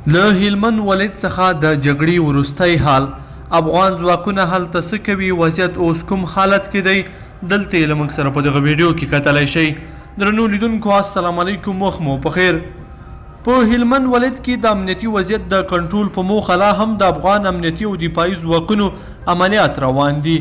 له هلمند ولایت څخه د جګړې وروستی حال افغان ځواکونه هلته څه کوي وضعیت اوس کوم حالت کې دی دلته یې له موږ سره په دغه ویډیو کې کتلی شئ. درنو لیدونکو السلام علیکم، وخت مو پخیر. په هلمند ولایت کې د امنیتي وضعیت د کنټرول په موخه لا هم د افغان امنیتي او دفاعي ځواکونو عملیات روان دي.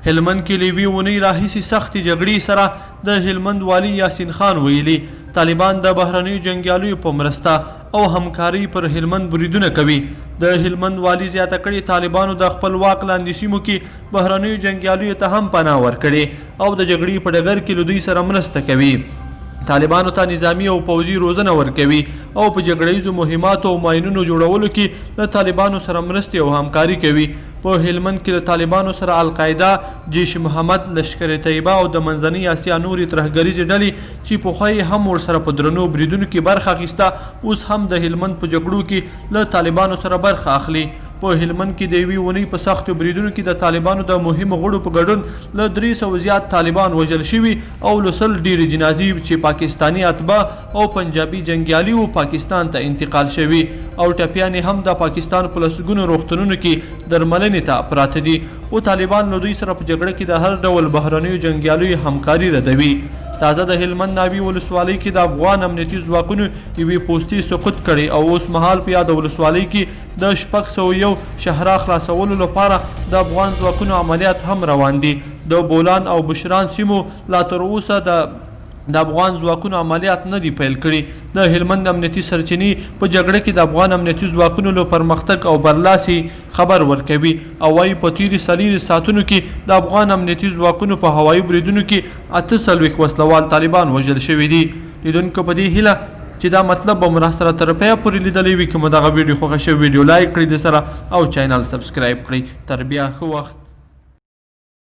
هلمند کې له یوې اونۍ راهیسې سختې جګړې سره د هلمند والي یاسین خان ویلي طالبان د بهرنیو جنګیالیو په مرسته او همکارۍ پر هلمند بریدونه کوي. د هلمند والي زیاته کړې طالبانو د خپل واک لاندې سیمو کې بهرنیو جنګیالیو ته هم پناه ورکړې او د جګړې په ډګر کې له دوی سره مرسته کوي. طالبانو ته نظامی او پوځي روزنه ورکوي او په جګړیزو مهماتو او ماینونو جوړولو کې له طالبانو سره مرستې او همکاري کوي. په هلمند کې له طالبانو سره القاعده، جیش محمد، لشکر طیبه او د منځنۍ اسیا نورې ترهګریزې ډلې چې پخوا یې هم ورسره په درنو بریدونو کې برخه اخیسته اوس هم د هلمند په جګړو کې له طالبانو سره برخه اخلي. په هلمند کې د یوې اونۍ په سختو بریدونو کې د طالبانو د مهمو غړو په ګډون له 300 زیات طالبان وژل شوي او له 100 ډېرې جنازې چې پاکستاني اتباع او پنجابي جنګیالي و پاکستان ته انتقال شوي او ټپیانې هم د پاکستان په لسګونو روغتونونو کې درملنې ته پراته دي. او طالبان له دوی سره په جګړه کې د هر ډول بهرنیو جنګیالیو همکاري ردوي. تازه د هلمند ناوې ولسوالۍ کې د افغان امنیتي ځواکونو یوې پوستې سقوط کړې او اوس مهال په یاده ولسوالۍ کې د 601 شهرا خلاصولو لپاره د افغان ځواکونو عملیات هم روان دي. د بولان او بشران سیمو لا تر اوسه د افغان ځواکونو عملیات نه دي پیل کړي. د هلمند امنیتي سرچینې په جګړه کې د افغان امنیتي ځواکونو له پرمختګ او برلاسي خبر ورکوي او وايي په تیرې 4 ساعتونو کې د افغان امنیتي ځواکونو په هوایي بریدونو کې 48 وسلوال طالبان وژل شوي دي. لیدونکو په دې هیله چې دا مطلب به مو سره تر پایه پورې لیدلی وي. که مو دغه ویډیو خوښه شوې ویډیو لایک کړئ د سره او چینل سبسکرایب کړئ. تر بیا ښه وخت.